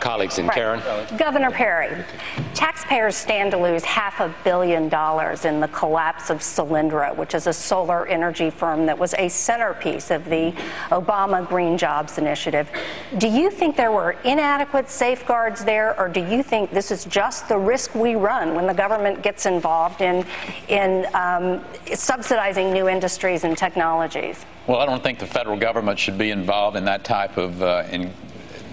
colleagues. And Karen? Governor Perry, taxpayers stand to lose $500 million in the collapse of Solyndra, which is a solar energy firm that was a centerpiece of the Obama Green Jobs Initiative. Do you think there were inadequate safeguards there, or do you think this is just the risk we run when the government gets involved in subsidizing new industries and technologies? Well, I don't think the federal government should be involved in that type of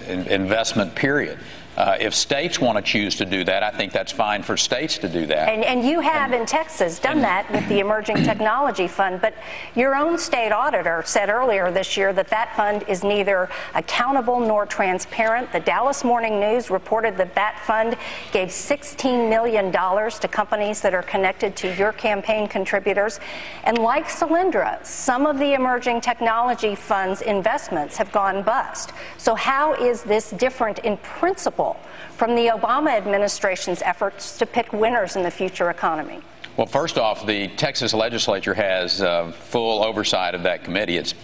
investment, period. If states want to choose to do that, I think that's fine for states to do that. And you have in Texas done that with the Emerging Technology Fund, but your own state auditor said earlier this year that that fund is neither accountable nor transparent. The Dallas Morning News reported that that fund gave $16 million to companies that are connected to your campaign contributors. And like Solyndra, some of the Emerging Technology Fund's investments have gone bust. So how is this different in principle from the Obama administration's efforts to pick winners in the future economy? Well, first off, the Texas legislature has full oversight of that committee. It's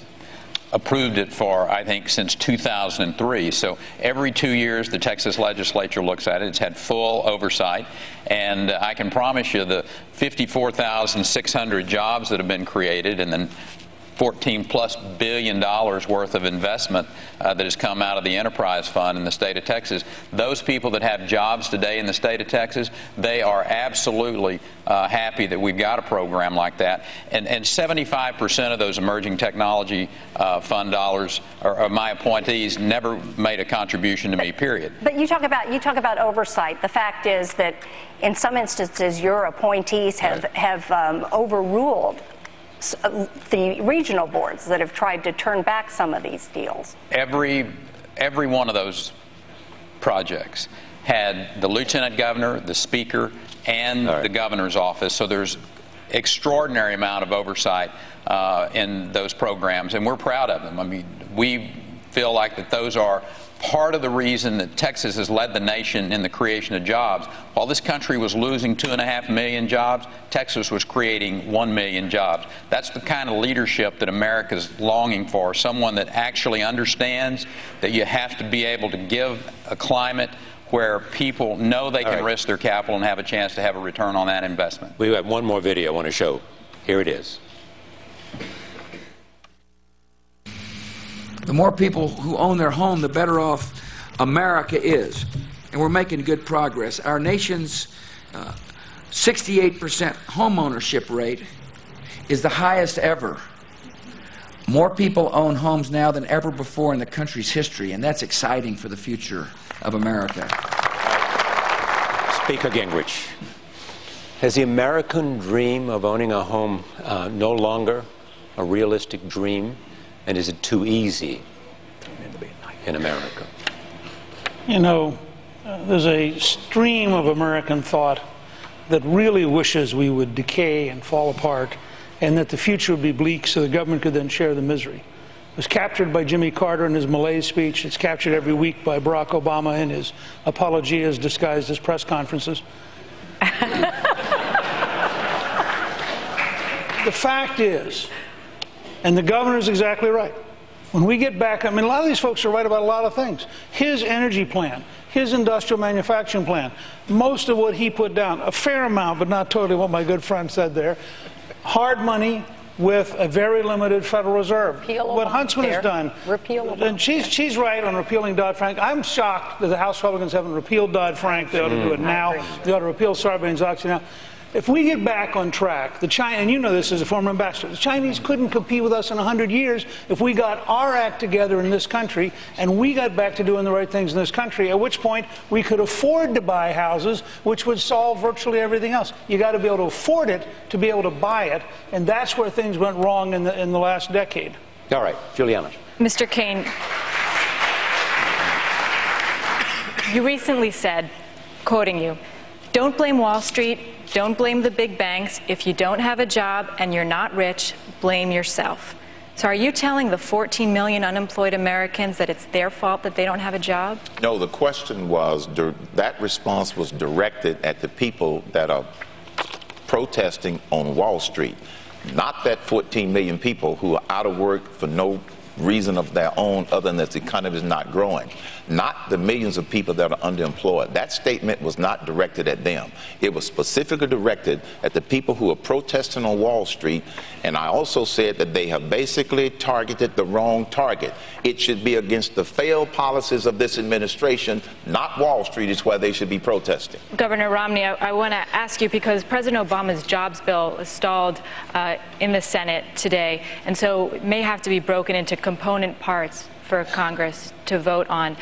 approved it for, I think, since 2003. So every 2 years, the Texas legislature looks at it. It's had full oversight. And I can promise you the 54,600 jobs that have been created and then $14+ billion worth of investment that has come out of the enterprise fund in the state of Texas. Those people that have jobs today in the state of Texas, they are absolutely happy that we've got a program like that. And 75% of those emerging technology fund dollars or my appointees never made a contribution to me, period. But you talk about oversight. The fact is that in some instances your appointees have overruled the regional boards that have tried to turn back some of these deals. Every one of those projects had the lieutenant governor, the speaker, and the governor's office. So there's extraordinary amount of oversight in those programs, and we're proud of them. I mean, we feel like that those are part of the reason that Texas has led the nation in the creation of jobs. While this country was losing 2.5 million jobs, Texas was creating 1 million jobs. That's the kind of leadership that America's longing for, someone that actually understands that you have to be able to give a climate where people know they can risk their capital and have a chance to have a return on that investment. We have one more video I want to show. Here it is. The more people who own their home, the better off America is. And we're making good progress. Our nation's 68% home ownership rate is the highest ever. More people own homes now than ever before in the country's history, and that's exciting for the future of America. Speaker Gingrich, has the American dream of owning a home no longer a realistic dream? And is it too easy in America? You know, there's a stream of American thought that really wishes we would decay and fall apart and that the future would be bleak so the government could then share the misery. It was captured by Jimmy Carter in his Malaise speech. It's captured every week by Barack Obama in his apologias disguised as press conferences. The fact is, and the governor's exactly right. When we get back, I mean, a lot of these folks are right about a lot of things. His energy plan, his industrial manufacturing plan, most of what he put down, a fair amount, but not totally what my good friend said there. Hard money with a very limited Federal Reserve. What Huntsman has done, and she's right on repealing Dodd-Frank. I'm shocked that the House Republicans haven't repealed Dodd-Frank. They ought to do it now. They ought to repeal Sarbanes-Oxley now. If we get back on track, the China, and you know this as a former ambassador, the Chinese couldn't compete with us in 100 years if we got our act together in this country and we got back to doing the right things in this country, at which point we could afford to buy houses, which would solve virtually everything else. You got to be able to afford it to be able to buy it, and that's where things went wrong in the last decade. All right, Juliana. Mr. Kaine, you recently said, quoting you, "Don't blame Wall Street. Don't blame the big banks. If you don't have a job and you're not rich, blame yourself." So are you telling the 14 million unemployed Americans that it's their fault that they don't have a job? No, the question was, that response was directed at the people that are protesting on Wall Street, not that 14 million people who are out of work for no reason of their own other than that the economy is not growing, not the millions of people that are underemployed. That statement was not directed at them. It was specifically directed at the people who are protesting on Wall Street, and I also said that they have basically targeted the wrong target. It should be against the failed policies of this administration, not Wall Street is where they should be protesting. Governor Romney, I want to ask you, because President Obama's jobs bill is stalled in the Senate today, and so it may have to be broken into component parts for Congress to vote on.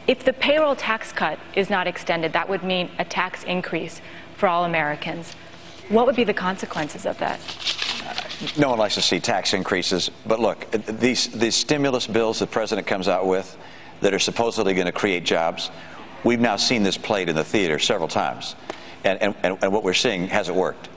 If the payroll tax cut is not extended, that would mean a tax increase for all Americans. What would be the consequences of that? No one likes to see tax increases, but look, these stimulus bills the president comes out with that are supposedly going to create jobs, we've now seen this played in the theater several times, and what we're seeing hasn't worked.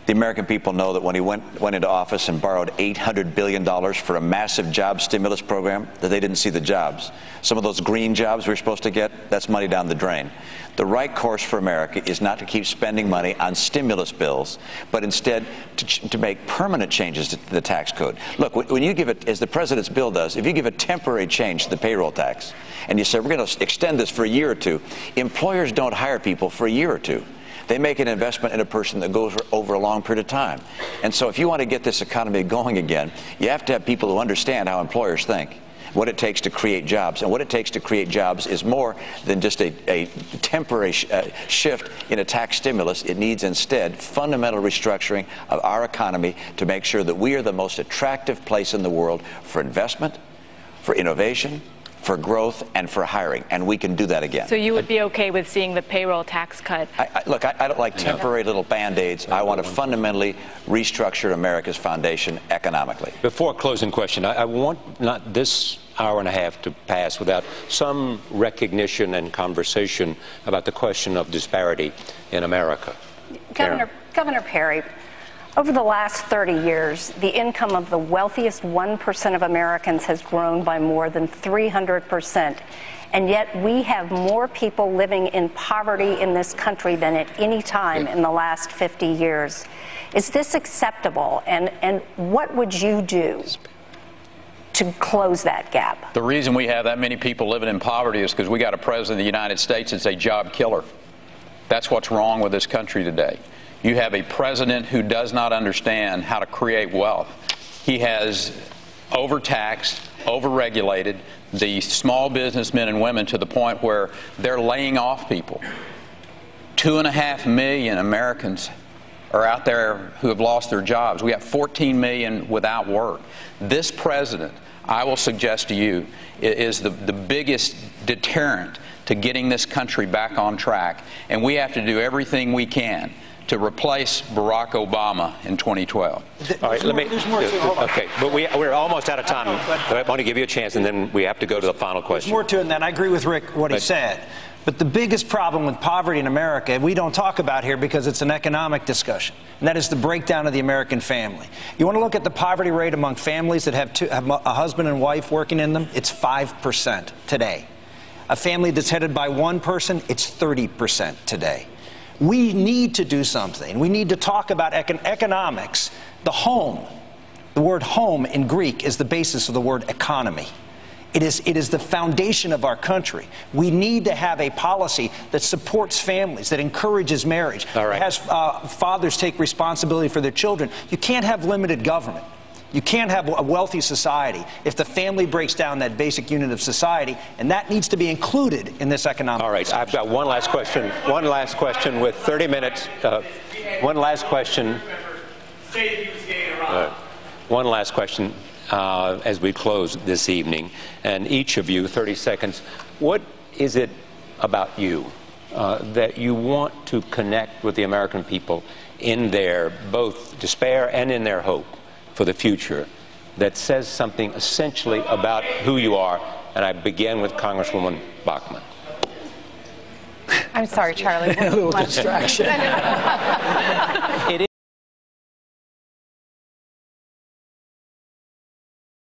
The American people know that when he went into office and borrowed $800 billion for a massive job stimulus program, that they didn't see the jobs. Some of those green jobs we were supposed to get, that's money down the drain. The right course for America is not to keep spending money on stimulus bills, but instead to make permanent changes to the tax code. Look, when you give it, as the president's bill does, if you give a temporary change to the payroll tax, and you say we're going to extend this for a year or two, employers don't hire people for a year or two. They make an investment in a person that goes over a long period of time. And so if you want to get this economy going again, you have to have people who understand how employers think, what it takes to create jobs. And what it takes to create jobs is more than just a temporary shift in a tax stimulus. It needs instead fundamental restructuring of our economy to make sure that we are the most attractive place in the world for investment, for innovation, for growth, and for hiring, and we can do that again. So you would be okay with seeing the payroll tax cut? Look, I don't like temporary little Band-Aids. I want to fundamentally restructure America's foundation economically. Before closing question, I want not this hour and a half to pass without some recognition and conversation about the question of disparity in America. Governor Perry, over the last 30 years, the income of the wealthiest 1% of Americans has grown by more than 300%. And yet we have more people living in poverty in this country than at any time in the last 50 years. Is this acceptable? And what would you do to close that gap? The reason we have that many people living in poverty is because we got a president of the United States that's a job killer. That's what's wrong with this country today. You have a president who does not understand how to create wealth. He has overtaxed, overregulated the small businessmen and women to the point where they're laying off people. 2.5 million Americans are out there who have lost their jobs. We have 14 million without work. This president, I will suggest to you, is the biggest deterrent to getting this country back on track. And we have to do everything we can to replace Barack Obama in 2012. All right, okay, but we're almost out of time. I want to give you a chance, and then we have to go to the final question. There's more to it than that. I agree with Rick, what he said. But the biggest problem with poverty in America, we don't talk about here because it's an economic discussion, and that is the breakdown of the American family. You want to look at the poverty rate among families that have a husband and wife working in them? It's 5% today. A family that's headed by one person, it's 30% today. We need to do something. We need to talk about economics. The home, the word home in Greek is the basis of the word economy. It is the foundation of our country. We need to have a policy that supports families, that encourages marriage, that has fathers take responsibility for their children. You can't have limited government. You can't have a wealthy society if the family breaks down that basic unit of society, and that needs to be included in this economic discussion. I've got one last question. One last question with 30 minutes. One last question. One last question as we close this evening. And each of you, 30 seconds. What is it about you that you want to connect with the American people in their both despair and in their hope for the future that says something essentially about who you are? And I begin with Congresswoman Bachmann. I'm sorry, Charlie. A little distraction.